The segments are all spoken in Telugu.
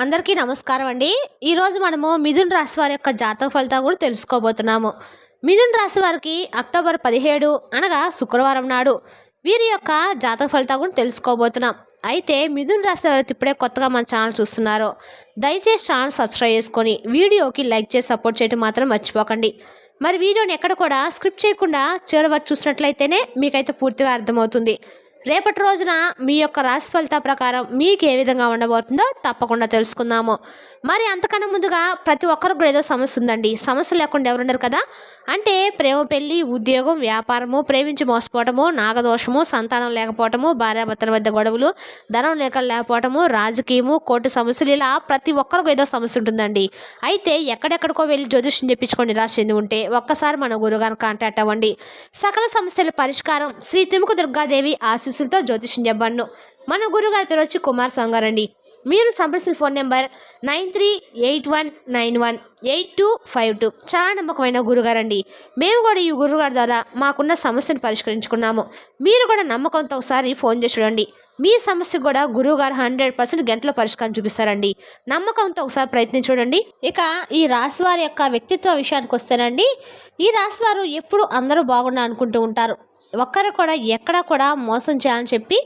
అందరికీ నమస్కారం అండి. ఈరోజు మనము మిథున్ రాశి వారి యొక్క జాతక ఫలితాలు కూడా తెలుసుకోబోతున్నాము. మిథున్ రాశి వారికి అక్టోబర్ 17 అనగా శుక్రవారం నాడు వీరి యొక్క జాతక ఫలితాలు కూడా తెలుసుకోబోతున్నాం. అయితే మిథున్ రాశి వారు ఇప్పుడే కొత్తగా మన ఛానల్ చూస్తున్నారో దయచేసి ఛానల్ సబ్స్క్రైబ్ చేసుకొని వీడియోకి లైక్ చేసి సపోర్ట్ చేయడం మాత్రం మర్చిపోకండి. మరి వీడియోని ఎక్కడ కూడా స్క్రిప్ట్ చేయకుండా చివరి వరకు చూసినట్లయితేనే మీకైతే పూర్తిగా అర్థమవుతుంది. రేపటి రోజున మీ యొక్క రాశి ఫలితాల ప్రకారం మీకు ఏ విధంగా ఉండబోతుందో తప్పకుండా తెలుసుకుందాము. మరి అంతకన్నా ముందుగా ప్రతి ఒక్కరికి కూడా ఏదో సమస్య ఉందండి. సమస్య లేకుండా ఎవరుండరు కదా. అంటే ప్రేమ, పెళ్లి, ఉద్యోగం, వ్యాపారము, ప్రేమించి మోసపోవటము, నాగదోషము, సంతానం లేకపోవటము, భార్యాభర్తల మధ్య గొడవలు, ధనం లేకపోవటము, రాజకీయము, కోర్టు సమస్యలు, ఇలా ప్రతి ఒక్కరికి ఏదో సమస్య ఉంటుందండి. అయితే ఎక్కడెక్కడికో వెళ్ళి జ్యోతిష్యం చెప్పించుకొని నిరాశ చెంది ఉంటే ఒక్కసారి మన గురుగారిని కాంటాక్ట్ అవ్వండి. సకల సమస్యల పరిష్కారం శ్రీ తిముక దుర్గాదేవి ఆశీస్సులతో జ్యోతిష్యం చెప్పబడును. మన గురుగారి పేరు వచ్చి కుమార్ సంగారండి. మీరు సంప్రదించిన ఫోన్ నెంబర్ 9381918252. చాలా నమ్మకమైన గురుగారండి. మేము కూడా ఈ గురుగారి ద్వారా మాకున్న సమస్యను పరిష్కరించుకున్నాము. మీరు కూడా నమ్మకంతో ఒకసారి ఫోన్ చేసి చూడండి. మీ సమస్య కూడా గురువుగారు 100% గంటలో పరిష్కారం చూపిస్తారండి. నమ్మకంతో ఒకసారి ప్రయత్నించి చూడండి. ఇక ఈ రాశి వారి యొక్క వ్యక్తిత్వ విషయానికి వస్తేనండి, ఈ రాశి వారు ఎప్పుడు అందరూ బాగుండా అనుకుంటూ ఉంటారు. ఒక్కరు కూడా ఎక్కడా కూడా మోసం చేయాలని చెప్పి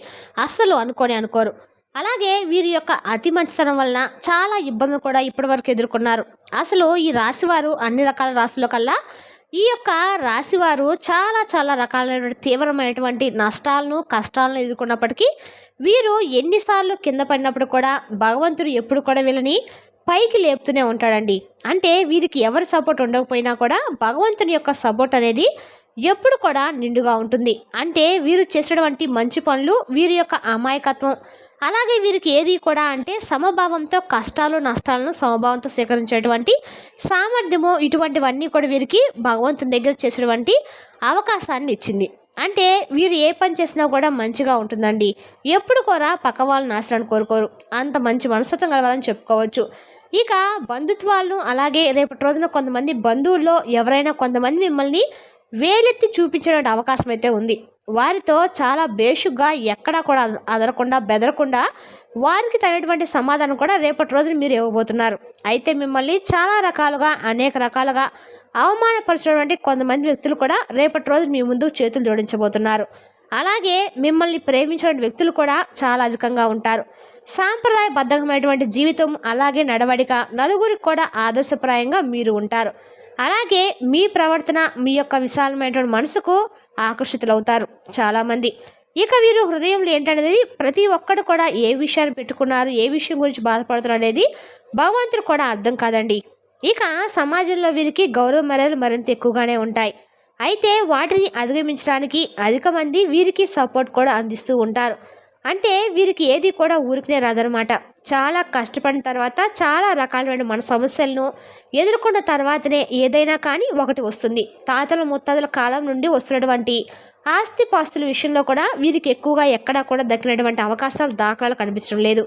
అస్సలు అనుకోరు. అలాగే వీరి యొక్క అతి మంచితనం వలన చాలా ఇబ్బందులు కూడా ఇప్పటివరకు ఎదుర్కొన్నారు. అసలు ఈ రాశివారు అన్ని రకాల రాశుల కల్లా ఈ యొక్క రాశివారు చాలా రకాలైనటువంటి తీవ్రమైనటువంటి నష్టాలను, కష్టాలను ఎదుర్కొన్నప్పటికీ వీరు ఎన్నిసార్లు కింద పడినప్పుడు కూడా భగవంతుడు ఎప్పుడు కూడా వీళ్ళని పైకి లేపుతూనే ఉంటాడండి. అంటే వీరికి ఎవరి సపోర్ట్ ఉండకపోయినా కూడా భగవంతుని యొక్క సపోర్ట్ అనేది ఎప్పుడు కూడా నిండుగా ఉంటుంది. అంటే వీరు చేసేటువంటి మంచి పనులు, వీరి యొక్క అమాయకత్వం, అలాగే వీరికి ఏది కూడా అంటే సమభావంతో కష్టాలు, నష్టాలను సమభావంతో స్వీకరించేటువంటి సామర్థ్యము, ఇటువంటివన్నీ కూడా వీరికి భగవంతుని దగ్గర చేసేటువంటి అవకాశాన్ని ఇచ్చింది. అంటే వీరు ఏ పని చేసినా కూడా మంచిగా ఉంటుందండి. ఎప్పుడు కూడా పక్క వాళ్ళ నాశనాన్ని కోరుకోరు. అంత మంచి మనస్తత్వం కలవాలని చెప్పుకోవచ్చు. ఇక బంధుత్వాలను, అలాగే రేపటి రోజున కొంతమంది బంధువుల్లో ఎవరైనా కొంతమంది మిమ్మల్ని వేలెత్తి చూపించే అవకాశం అయితే ఉంది. వారితో చాలా బేషుగ్గా ఎక్కడా కూడా అదరకుండా బెదరకుండా వారికి తగినటువంటి సమాధానం కూడా రేపటి రోజున మీరు ఇవ్వబోతున్నారు. అయితే మిమ్మల్ని చాలా రకాలుగా, అనేక రకాలుగా అవమానపరిచినటువంటి కొంతమంది వ్యక్తులు కూడా రేపటి రోజు మీ ముందు చేతులు జోడించబోతున్నారు. అలాగే మిమ్మల్ని ప్రేమించిన వ్యక్తులు కూడా చాలా అధికంగా ఉంటారు. సాంప్రదాయబద్ధమైనటువంటి జీవితం, అలాగే నడవడిక, నలుగురికి కూడా ఆదర్శప్రాయంగా మీరు ఉంటారు. అలాగే మీ ప్రవర్తన, మీ యొక్క విశాలమైనటువంటి మనసుకు ఆకర్షితులవుతారు చాలామంది. ఇక వీరు హృదయంలో ఏంటనేది ప్రతి ఒక్కరు కూడా ఏ విషయాన్ని పెట్టుకున్నారు, ఏ విషయం గురించి బాధపడుతున్నారు అనేది భగవంతుడు కూడా అర్థం కాదండి. ఇక సమాజంలో వీరికి గౌరవ మర్యాదలు మరింత ఎక్కువగానే ఉంటాయి. అయితే వాటిని అధిగమించడానికి అధిక మంది వీరికి సపోర్ట్ కూడా అందిస్తూ ఉంటారు. అంటే వీరికి ఏది కూడా ఊరికనే రాదనమాట. చాలా కష్టపడిన తర్వాత, చాలా రకాలైన మన సమస్యలను ఎదుర్కొన్న తర్వాతనే ఏదైనా కానీ ఒకటి వస్తుంది. తాతల ముత్తాతల కాలం నుండి వస్తున్నటువంటి ఆస్తి పాస్తుల విషయంలో కూడా వీరికి ఎక్కువగా ఎక్కడా కూడా దక్కినటువంటి అవకాశాలు, దాఖలాలు కనిపించడం లేదు.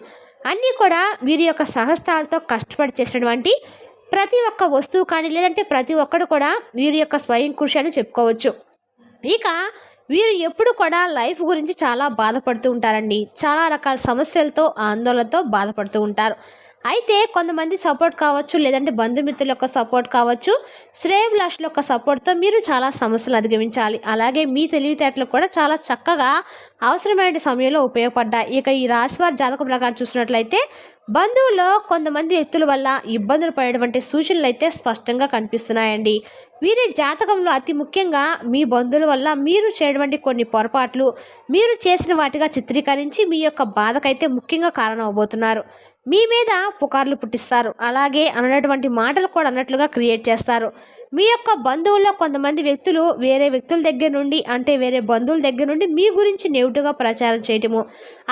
అన్నీ కూడా వీరి యొక్క సహస్తాలతో కష్టపడి చేసినటువంటి ప్రతి ఒక్క వస్తువు కానీ, లేదంటే ప్రతి ఒక్కడు కూడా వీరి యొక్క స్వయం కృషి అని చెప్పుకోవచ్చు. ఇక వీరు ఎప్పుడు కూడా లైఫ్ గురించి చాలా బాధపడుతూ ఉంటారండి. చాలా రకాల సమస్యలతో, ఆందోళనతో బాధపడుతూ ఉంటారు. అయితే కొంతమంది సపోర్ట్ కావచ్చు, లేదంటే బంధుమిత్రుల యొక్క సపోర్ట్ కావచ్చు, శ్రేయోభిలాషుల యొక్క సపోర్ట్తో మీరు చాలా సమస్యలు అధిగమించాలి. అలాగే మీ తెలివితేటలు కూడా చాలా చక్కగా అవసరమైన సమయంలో ఉపయోగపడ్డాయి. ఇక ఈ రాశివారి జాతకం ప్రకారం చూసినట్లయితే బంధువుల్లో కొంతమంది వ్యక్తుల వల్ల ఇబ్బందులు పడేటువంటి సూచనలు అయితే స్పష్టంగా కనిపిస్తున్నాయండి. వీరి జాతకంలో అతి ముఖ్యంగా మీ బంధువుల వల్ల మీరు చేయటువంటి కొన్ని పొరపాట్లు మీరు చేసిన వాటిగా చిత్రీకరించి మీ యొక్క బాధకైతే ముఖ్యంగా కారణం అవబోతున్నారు. మీ మీద పుకార్లు పుట్టిస్తారు. అలాగే అన్నటువంటి మాటలు కూడా అన్నట్లుగా క్రియేట్ చేస్తారు. మీ యొక్క బంధువుల్లో కొంతమంది వ్యక్తులు వేరే వ్యక్తుల దగ్గర నుండి, అంటే వేరే బంధువుల దగ్గర నుండి మీ గురించి నెగిటివ్గా ప్రచారం చేయటము,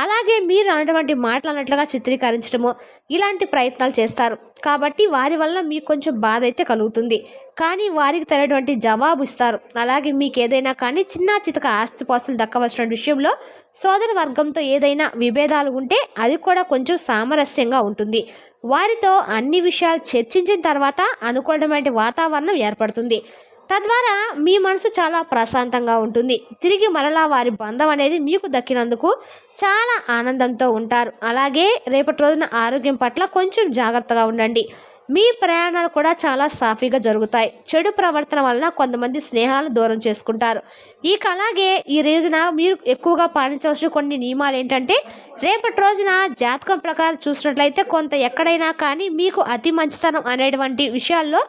అలాగే మీరు అన్నటువంటి మాటలు అన్నట్లుగా చిత్రీకరించడము, ఇలాంటి ప్రయత్నాలు చేస్తారు. కాబట్టి వారి వల్ల మీకు కొంచెం బాధ అయితే కలుగుతుంది. కానీ వారికి తగినటువంటి జవాబు ఇస్తారు. అలాగే మీకు ఏదైనా కానీ చిన్న చితక ఆస్తిపాస్తులు దక్కవలసిన విషయంలో సోదర వర్గంతో ఏదైనా విభేదాలు ఉంటే అది కూడా కొంచెం సామరస్యంగా ఉంటుంది. వారితో అన్ని విషయాలు చర్చించిన తర్వాత అనుకూలమైన వాతావరణం ఏర్పడుతుంది. తద్వారా మీ మనసు చాలా ప్రశాంతంగా ఉంటుంది. తిరిగి మరలా వారి బంధం అనేది మీకు దక్కినందుకు చాలా ఆనందంతో ఉంటారు. అలాగే రేపటి రోజున ఆరోగ్యం పట్ల కొంచెం జాగ్రత్తగా ఉండండి. మీ ప్రయాణాలు కూడా చాలా సాఫీగా జరుగుతాయి. చెడు ప్రవర్తన వలన కొంతమంది స్నేహాలు దూరం చేసుకుంటారు. అలాగే ఈ రోజున మీరు ఎక్కువగా పాటించవలసిన కొన్ని నియమాలు ఏంటంటే, రేపటి రోజున జాతకం ప్రకారం చూసినట్లయితే కొంత ఎక్కడైనా కానీ మీకు అతి మంచితనం అనేటువంటి విషయాల్లో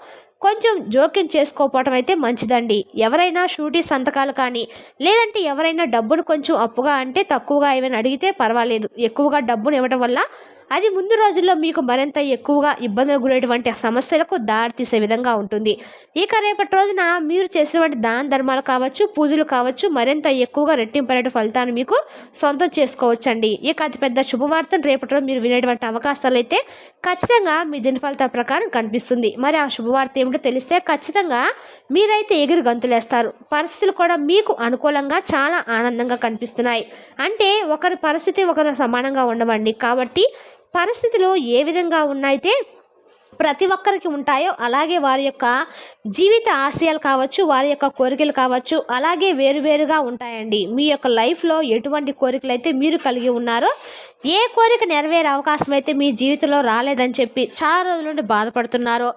కొంచెం జోక్యం చేసుకోకపోవటం అయితే మంచిదండి. ఎవరైనా షూరిటీ సంతకాలు కానీ, లేదంటే ఎవరైనా డబ్బును కొంచెం అప్పుగా అంటే తక్కువగా ఏమైనా అడిగితే పర్వాలేదు. ఎక్కువగా డబ్బును ఇవ్వడం వల్ల అది ముందు రోజుల్లో మీకు మరింత ఎక్కువగా ఇబ్బందులు గురేటువంటి సమస్యలకు దారితీసే విధంగా ఉంటుంది. రేపటి రోజున మీరు చేసినటువంటి దాన ధర్మాలు కావచ్చు, పూజలు కావచ్చు, మరింత ఎక్కువగా రెట్టింపైన ఫలితాన్ని మీకు సొంతం చేసుకోవచ్చండి. అతిపెద్ద శుభవార్తను రేపటి రోజు మీరు వినేటువంటి అవకాశాలు అయితే ఖచ్చితంగా మీ దిన ఫలితాల ప్రకారం కనిపిస్తుంది. మరి ఆ శుభవార్త ఏమిటో తెలిస్తే ఖచ్చితంగా మీరైతే ఎగిరి గంతులేస్తారు. పరిస్థితులు కూడా మీకు అనుకూలంగా చాలా ఆనందంగా కనిపిస్తున్నాయి. అంటే ఒకరి పరిస్థితి ఒకరు సమానంగా ఉండవండి. కాబట్టి పరిస్థితులు ఏ విధంగా ఉన్నాయితే ప్రతి ఒక్కరికి ఉంటాయో అలాగే వారి యొక్క జీవిత ఆశయాలు కావచ్చు, వారి యొక్క కోరికలు కావచ్చు, అలాగే వేరువేరుగా ఉంటాయండి. మీ యొక్క లైఫ్లో ఎటువంటి కోరికలు అయితే మీరు కలిగి ఉన్నారో, ఏ కోరిక నెరవేరే అవకాశం అయితే మీ జీవితంలో రాలేదని చెప్పి చాలా రోజుల నుండి బాధపడుతున్నారో,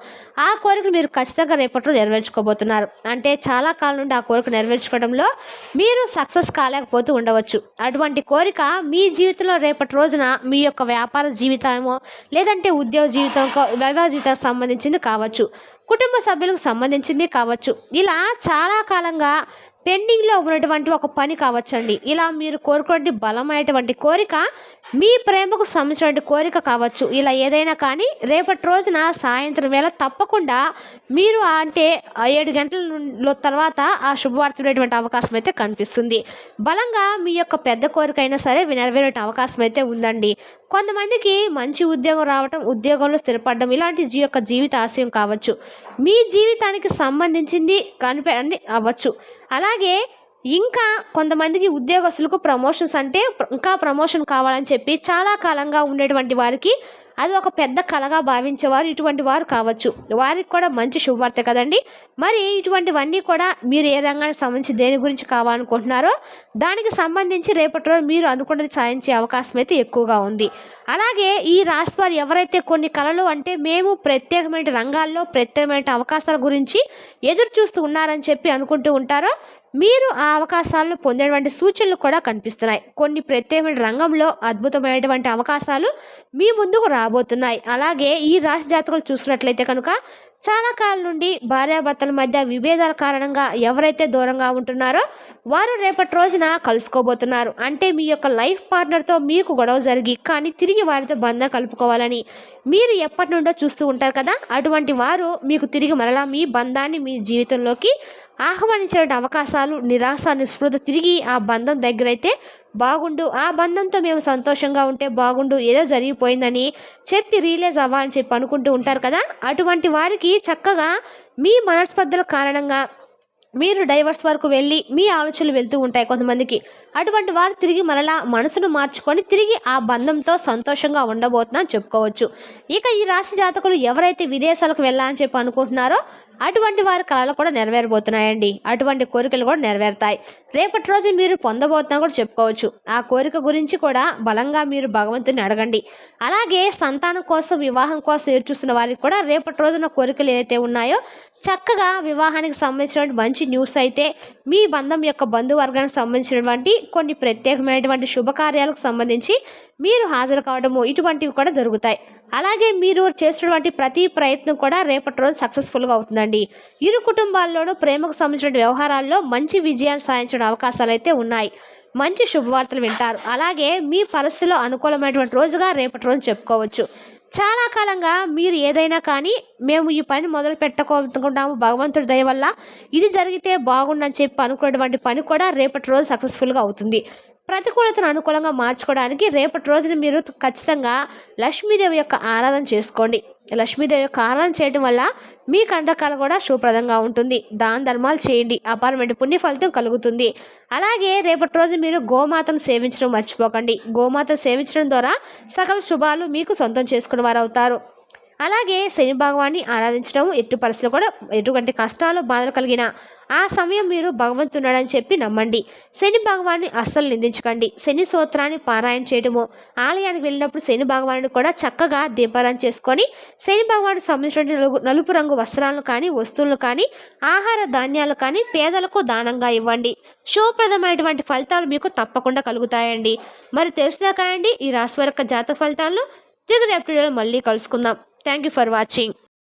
ఆ కోరికను మీరు ఖచ్చితంగా రేపట్లో నెరవేర్చుకోబోతున్నారు. అంటే చాలా కాలం నుండి ఆ కోరిక నెరవేర్చుకోవడంలో మీరు సక్సెస్ కాలేకపోతూ ఉండవచ్చు. అటువంటి కోరిక మీ జీవితంలో రేపటి రోజున మీ యొక్క వ్యాపార జీవితమో, లేదంటే ఉద్యోగ జీవితం, వైవాహిక జీవితానికి సంబంధించింది కావచ్చు, కుటుంబ సభ్యులకు సంబంధించింది కావచ్చు. ఇలా చాలా కాలంగా పెండింగ్లో ఉన్నటువంటి ఒక పని కావచ్చండి. మీరు కోరుకునే బలమైనటువంటి కోరిక, మీ ప్రేమకు సంబంధించినటువంటి కోరిక కావచ్చు. ఏదైనా కానీ రేపటి రోజున సాయంత్రం వేళ తప్పకుండా మీరు అంటే 7 గంటల తర్వాత ఆ శుభవార్త వినేటువంటి అవకాశం అయితే కనిపిస్తుంది. బలంగా మీ యొక్క పెద్ద కోరిక అయినా సరే నెరవేరే అవకాశం అయితే ఉందండి. కొంతమందికి మంచి ఉద్యోగం రావటం, ఉద్యోగంలో స్థిరపడడం, ఇలాంటి యొక్క జీవిత ఆశయం కావచ్చు. మీ జీవితానికి సంబంధించింది అన్ని అవ్వచ్చు. అలాగే ఇంకా కొంతమందికి ఉద్యోగస్తులకు ప్రమోషన్స్ అంటే ఇంకా ప్రమోషన్ కావాలని చెప్పి చాలా కాలంగా ఉండేటువంటి వారికి అది ఒక పెద్ద కలగా భావించేవారు ఇటువంటి వారు కావచ్చు. వారికి కూడా మంచి శుభవార్త కదండి. మరి ఇటువంటివన్నీ కూడా మీరు ఏ రంగానికి సంబంధించి దేని గురించి కావాలనుకుంటున్నారో దానికి సంబంధించి రేపటి రోజు మీరు అనుకున్నది సాధించే అవకాశం అయితే ఎక్కువగా ఉంది. అలాగే ఈ రాశి వారు ఎవరైతే కొన్ని కళలు అంటే మేము ప్రత్యేకమైన రంగాల్లో ప్రత్యేకమైన అవకాశాల గురించి ఎదురు చూస్తూ ఉన్నారని చెప్పి అనుకుంటూ ఉంటారో, మీరు ఆ అవకాశాలను పొందేటువంటి సూచనలు కూడా కనిపిస్తున్నాయి. కొన్ని ప్రత్యేకమైన రంగంలో అద్భుతమైనటువంటి అవకాశాలు మీ ముందుకు రాబోతున్నాయి. అలాగే ఈ రాశి జాతకులు చూసినట్లయితే కనుక చాలా కాలం నుండి భార్యాభర్తల మధ్య విభేదాల కారణంగా ఎవరైతే దూరంగా ఉంటున్నారో వారు రేపటి రోజున కలుసుకోబోతున్నారు. అంటే మీ యొక్క లైఫ్ పార్ట్నర్తో మీకు గొడవ జరిగి కానీ తిరిగి వారితో బంధం కలుపుకోవాలని మీరు ఎప్పటి నుండో చూస్తూ ఉంటారు కదా, అటువంటి వారు మీకు తిరిగి మరలా మీ బంధాన్ని మీ జీవితంలోకి ఆహ్వానించే అవకాశాలు, నిరాశ నిస్పృహ తిరిగి ఆ బంధం దగ్గరైతే బాగుండు, ఆ బంధంతో మేము సంతోషంగా ఉంటే బాగుండు, ఏదో జరిగిపోయిందని చెప్పి రియలైజ్ అవ్వాలని చెప్పి అనుకుంటూ ఉంటారు కదా, అటువంటి వారికి చక్కగా మీ మనస్పర్ధల కారణంగా మీరు డైవర్స్ వరకు వెళ్ళి మీ ఆలోచనలు వెళ్తూ ఉంటాయి కొంతమందికి. అటువంటి వారు తిరిగి మరలా మనసును మార్చుకొని తిరిగి ఆ బంధంతో సంతోషంగా ఉండబోతుందని చెప్పుకోవచ్చు. ఈ రాశి జాతకులు ఎవరైతే విదేశాలకు వెళ్ళాలని చెప్పి అనుకుంటున్నారో అటువంటి వారి కళలు కూడా నెరవేరబోతున్నాయండి. అటువంటి కోరికలు కూడా నెరవేరుతాయి. రేపటి రోజు మీరు పొందబోతున్నా కూడా చెప్పుకోవచ్చు. ఆ కోరిక గురించి కూడా బలంగా మీరు భగవంతుని అడగండి. అలాగే సంతానం కోసం, వివాహం కోసం ఎదురు చూస్తున్న వారికి కూడా రేపటి రోజున కోరికలు ఏదైతే ఉన్నాయో చక్కగా వివాహానికి సంబంధించినటువంటి మంచి న్యూస్ అయితే, మీ బంధం యొక్క బంధువర్గానికి సంబంధించినటువంటి కొన్ని ప్రత్యేకమైనటువంటి శుభకార్యాలకు సంబంధించి మీరు హాజరు కావడము ఇటువంటివి కూడా జరుగుతాయి. అలాగే మీరు చేస్తున్నటువంటి ప్రతి ప్రయత్నం కూడా రేపటి రోజు సక్సెస్ఫుల్గా అవుతుందండి. ఇరు కుటుంబాల్లోనూ ప్రేమకు సంబంధించిన వ్యవహారాల్లో మంచి విజయాన్ని సాధించడం అవకాశాలు అయితే ఉన్నాయి. మంచి శుభవార్తలు వింటారు. అలాగే మీ పరిస్థితిలో అనుకూలమైనటువంటి రోజుగా రేపటి రోజు చెప్పుకోవచ్చు. చాలా కాలంగా మీరు ఏదైనా కానీ మేము ఈ పని మొదలు పెట్టుకుంటాము, భగవంతుడి దయ వల్ల ఇది జరిగితే బాగుండని చెప్పి అనుకునేటువంటి పని కూడా రేపటి రోజు సక్సెస్ఫుల్గా అవుతుంది. ప్రతికూలతను అనుకూలంగా మార్చుకోవడానికి రేపటి రోజున మీరు ఖచ్చితంగా లక్ష్మీదేవి యొక్క ఆరాధన చేసుకోండి. లక్ష్మీదేవి యొక్క ఆరాధన చేయడం వల్ల మీ కంటకాలు కూడా శుభప్రదంగా ఉంటుంది. దాన ధర్మాలు చేయండి, అపారమైన పుణ్య ఫలితం కలుగుతుంది. అలాగే రేపటి రోజు మీరు గోమాతను సేవించడం మర్చిపోకండి. గోమాతను సేవించడం ద్వారా సకల శుభాలు మీకు సొంతం చేసుకునే వారు అవుతారు. అలాగే శని భగవాన్ని ఆరాధించడం ఎట్టి పరిస్థితుల్లో కూడా ఎటువంటి కష్టాలు బాధలు కలిగిన ఆ సమయం మీరు భగవంతున్నాడని చెప్పి నమ్మండి. శని భగవాన్ని అస్సలు నిందించకండి. శని స్తోత్రాన్ని పారాయణ చేయడము, ఆలయానికి వెళ్ళినప్పుడు శని భగవానుడు కూడా చక్కగా దీపారాధన చేసుకొని శని భగవానికి సంబంధించిన నలుపు రంగు వస్త్రాలను కానీ వస్తువులను కానీ ఆహార ధాన్యాలు కానీ పేదలకు దానంగా ఇవ్వండి. శుభప్రదమైనటువంటి ఫలితాలు మీకు తప్పకుండా కలుగుతాయండి. మరి తెలిసినా కాయండి ఈ రాశి వారి యొక్క జాతక ఫలితాలను తిరిగి రేపటి వీడియోలో మళ్ళీ కలుసుకుందాం. Thank you for watching.